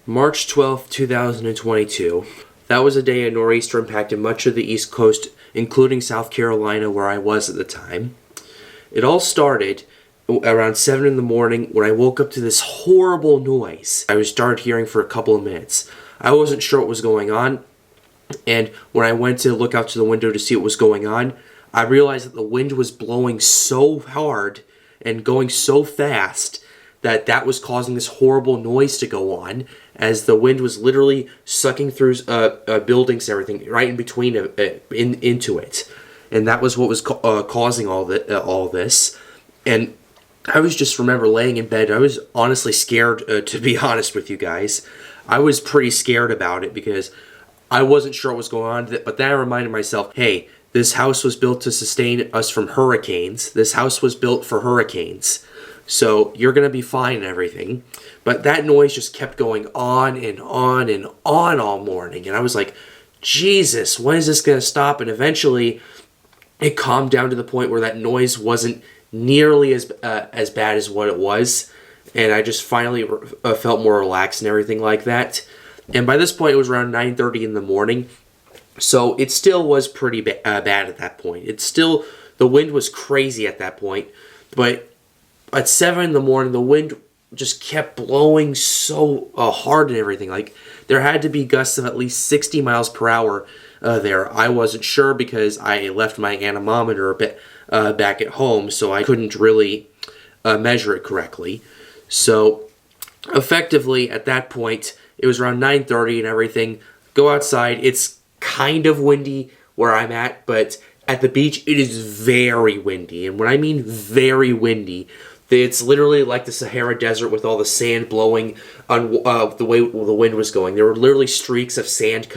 March 12th, 2022. That was a day a nor'easter impacted much of the East Coast, including South Carolina, where I was at the time. It all started around 7 in the morning when I woke up to this horrible noise I started hearing for a couple of minutes. I wasn't sure what was going on, and when I went to look out to the window to see what was going on, I realized that the wind was blowing so hard and going so fast that was causing this horrible noise to go on, as the wind was literally sucking through buildings and everything right in between into it, and that was what was causing all this. And I was just remember laying in bed. I was honestly scared, to be honest with you guys. I was pretty scared about it because I wasn't sure what was going on. But then I reminded myself, hey, this house was built to sustain us from hurricanes. This house was built for hurricanes. So you're going to be fine and everything. But that noise just kept going on and on and on all morning. And I was like, Jesus, when is this going to stop? And eventually it calmed down to the point where that noise wasn't nearly as bad as what it was. And I just finally felt more relaxed and everything like that. And by this point, it was around 9:30 in the morning. So it still was pretty bad at that point. The wind was crazy at that point. But at 7 in the morning, the wind just kept blowing so hard and everything. Like, there had to be gusts of at least 60 miles per hour there. I wasn't sure because I left my anemometer back at home, so I couldn't really measure it correctly. So, effectively, at that point, it was around 9:30 and everything. Go outside. It's kind of windy where I'm at, but at the beach, it is very windy. And when I mean very windy, it's literally like the Sahara Desert with all the sand blowing on the way the wind was going. There were literally streaks of sand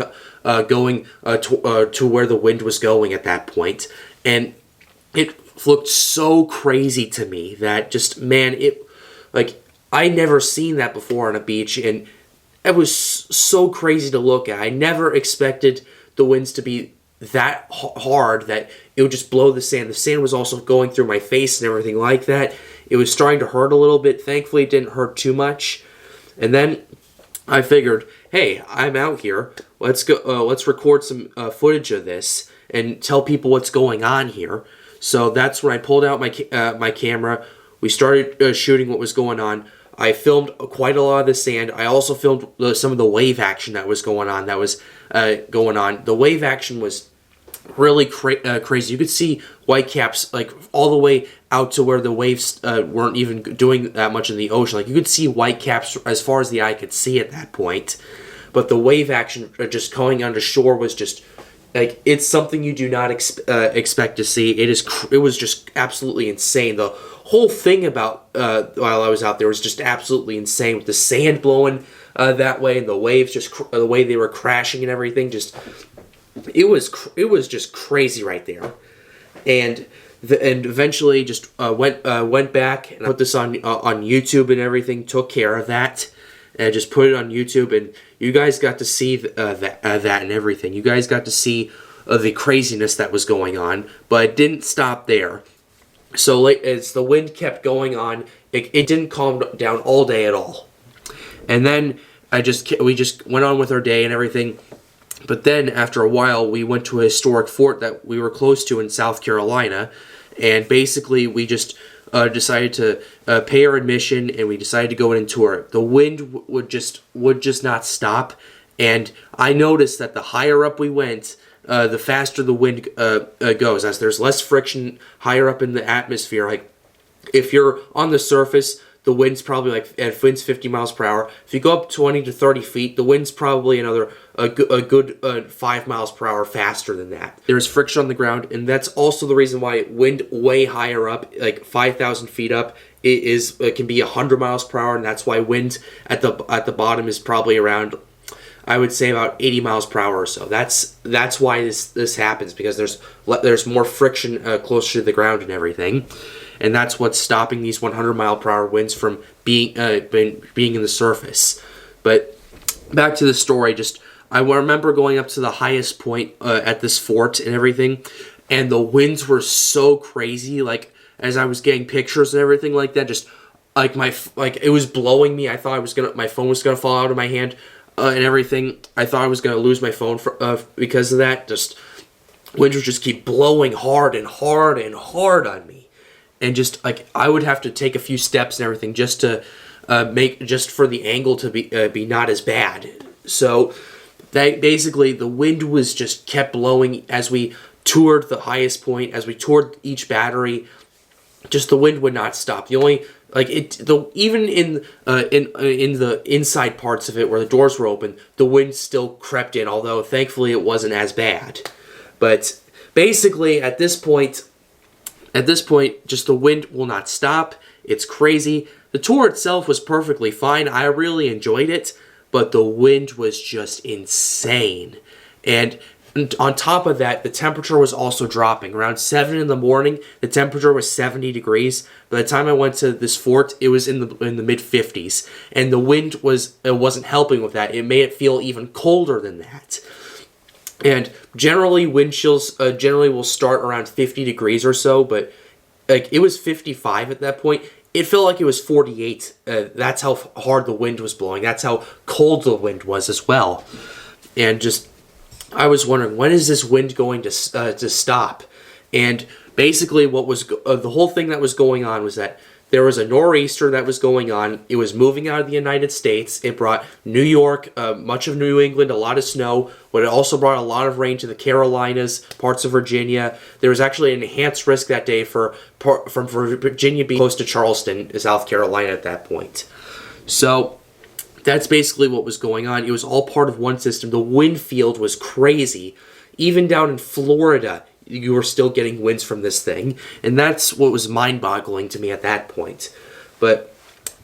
going to where the wind was going at that point. And it looked so crazy to me that just, man, I never seen that before on a beach. And it was so crazy to look at. I never expected the winds to be that hard that it would just blow the sand. The sand was also going through my face and everything like that. It was starting to hurt a little bit. Thankfully, it didn't hurt too much. And then I figured, hey, I'm out here. Let's go. Let's record some footage of this and tell people what's going on here. So that's when I pulled out my camera. We started shooting what was going on. I filmed quite a lot of the sand. I also filmed some of the wave action that was going on. The wave action was really crazy. You could see whitecaps like all the way out to where the waves weren't even doing that much in the ocean. Like, you could see whitecaps as far as the eye could see at that point. But the wave action just going onto shore was just like, it's something you do not expect to see. It was just absolutely insane. The whole thing about while I was out there was just absolutely insane, with the sand blowing that way and the waves just the way they were crashing and everything. Just it was just crazy right there. And eventually just went back and put this on YouTube and everything. Took care of that and just put it on YouTube, and you guys got to see that and everything. You guys got to see the craziness that was going on, but it didn't stop there. So as the wind kept going on, it didn't calm down all day at all. And then we just went on with our day and everything. But then after a while, we went to a historic fort that we were close to in South Carolina, and basically we just decided to pay our admission, and we decided to go in and tour. The wind would just not stop, and I noticed that the higher up we went, the faster the wind goes, as there's less friction higher up in the atmosphere. Like, if you're on the surface, the wind's probably at winds 50 miles per hour. If you go up 20 to 30 feet, the wind's probably a good 5 miles per hour faster than that. There's friction on the ground, and that's also the reason why wind way higher up, like 5,000 feet up, it can be 100 miles per hour, and that's why wind at the bottom is probably around, I would say, about 80 miles per hour or so. That's why this happens, because there's more friction closer to the ground and everything. And that's what's stopping these 100 mile per hour winds from being in the surface. But back to the story, I remember going up to the highest point at this fort and everything, and the winds were so crazy. Like, as I was getting pictures and everything like that, just like it was blowing me. I thought my phone was gonna fall out of my hand and everything. I thought I was gonna lose my phone because of that. Just wind would just keep blowing hard and hard and hard on me, and just like I would have to take a few steps and everything just to just for the angle to be not as bad. So that basically the wind was just kept blowing as we toured the highest point, as we toured each battery. Just the wind would not stop. The only even in the inside parts of it where the doors were open, the wind still crept in. Although thankfully it wasn't as bad. But basically at this point, just the wind will not stop. It's crazy. The tour itself was perfectly fine. I really enjoyed it, but the wind was just insane. And on top of that, the temperature was also dropping. Around 7 in the morning, the temperature was 70 degrees. By the time I went to this fort, it was in the mid-50s. And the wind wasn't helping with that. It made it feel even colder than that. And generally, wind chills generally will start around 50 degrees or so, but like it was 55 at that point. It felt like it was 48. That's how hard the wind was blowing. That's how cold the wind was as well. And just, I was wondering, when is this wind going to stop? And basically what was the whole thing that was going on was that there was a nor'easter that was going on. It was moving out of the United States. It brought New York, much of New England, a lot of snow, but it also brought a lot of rain to the Carolinas, parts of Virginia. There was actually an enhanced risk that day for Virginia being close to Charleston, South Carolina at that point. So that's basically what was going on. It was all part of one system. The wind field was crazy. Even down in Florida, you were still getting winds from this thing, and that's what was mind-boggling to me at that point. But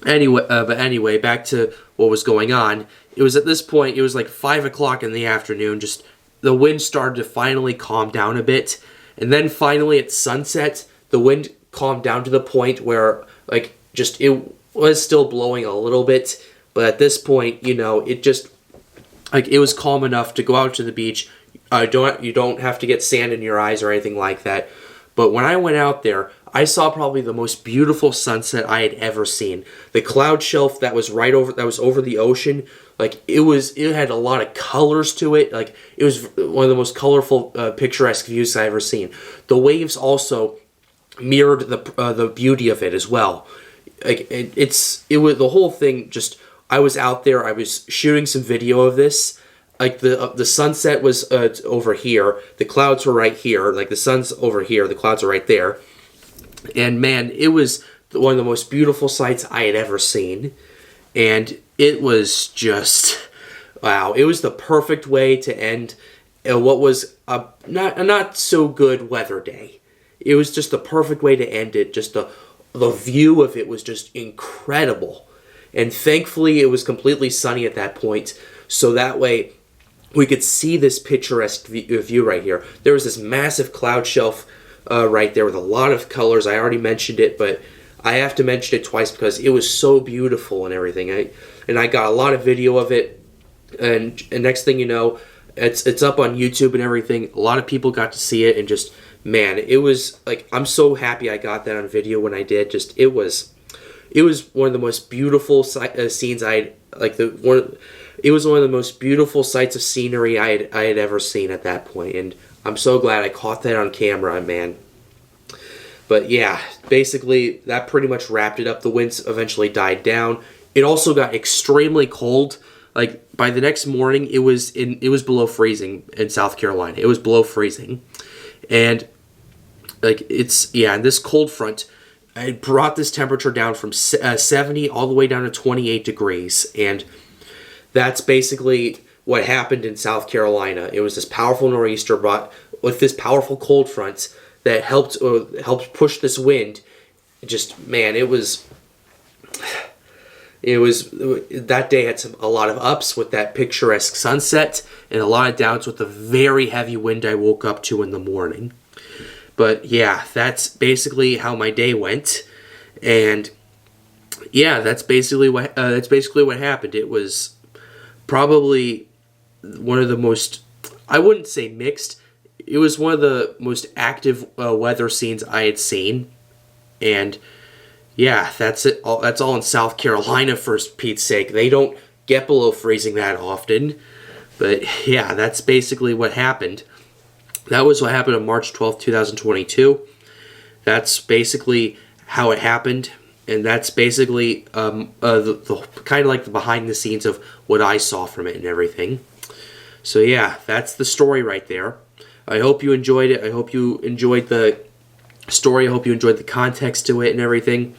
anyway, back to what was going on. It was at this point, it was like 5 o'clock in the afternoon. Just the wind started to finally calm down a bit, and then finally at sunset, the wind calmed down to the point where like just it was still blowing a little bit, but at this point, you know, it just like it was calm enough to go out to the beach. You don't have to get sand in your eyes or anything like that. But when I went out there, I saw probably the most beautiful sunset I had ever seen. The cloud shelf that was over the ocean, like it had a lot of colors to it. Like it was one of the most colorful, picturesque views I've ever seen. The waves also mirrored the beauty of it as well. Like it was the whole thing. Just I was out there. I was shooting some video of this. Like the sunset was over here, the clouds were right here. Like the sun's over here, the clouds are right there. And man, it was one of the most beautiful sights I had ever seen. And it was just wow. It was the perfect way to end what was a not so good weather day. It was just the perfect way to end it. Just the view of it was just incredible. And thankfully, it was completely sunny at that point, so that way we could see this picturesque view right here. There was this massive cloud shelf right there with a lot of colors. I already mentioned it, but I have to mention it twice because it was so beautiful and everything. I got a lot of video of it, and next thing you know, it's up on YouTube and everything. A lot of people got to see it, and just man, it was like I'm so happy I got that on video when I did. Just it was one of the most beautiful scenes it was one of the most beautiful sights of scenery I had ever seen at that point, and I'm so glad I caught that on camera, man. But yeah, basically that pretty much wrapped it up. The winds eventually died down. It also got extremely cold. Like by the next morning, it was below freezing in South Carolina. It was below freezing, and like and this cold front, it brought this temperature down from 70 all the way down to 28 degrees, and that's basically what happened in South Carolina. It was this powerful nor'easter brought with this powerful cold front that helped push this wind. Just man, it was that day had a lot of ups with that picturesque sunset and a lot of downs with the very heavy wind I woke up to in the morning. But yeah, that's basically how my day went, and yeah, that's basically what happened. It was probably one of the most, I wouldn't say mixed, it was one of the most active weather scenes I had seen. And yeah, that's it. That's all in South Carolina, for Pete's sake. They don't get below freezing that often. But yeah, that's basically what happened. That was what happened on March 12th, 2022. That's basically how it happened. And that's basically the kind of like the behind the scenes of what I saw from it and everything. So yeah, that's the story right there. I hope you enjoyed it. I hope you enjoyed the story. I hope you enjoyed the context to it and everything.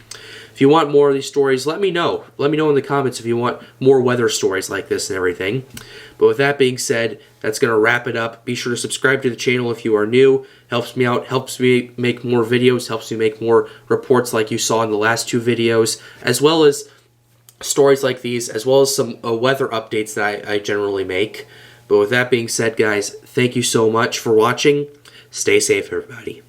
If you want more of these stories, let me know. Let me know in the comments if you want more weather stories like this and everything. But with that being said, that's going to wrap it up. Be sure to subscribe to the channel if you are new. Helps me out, helps me make more videos, helps me make more reports like you saw in the last two videos, as well as stories like these, as well as some weather updates that I generally make. But with that being said, guys, thank you so much for watching. Stay safe, everybody.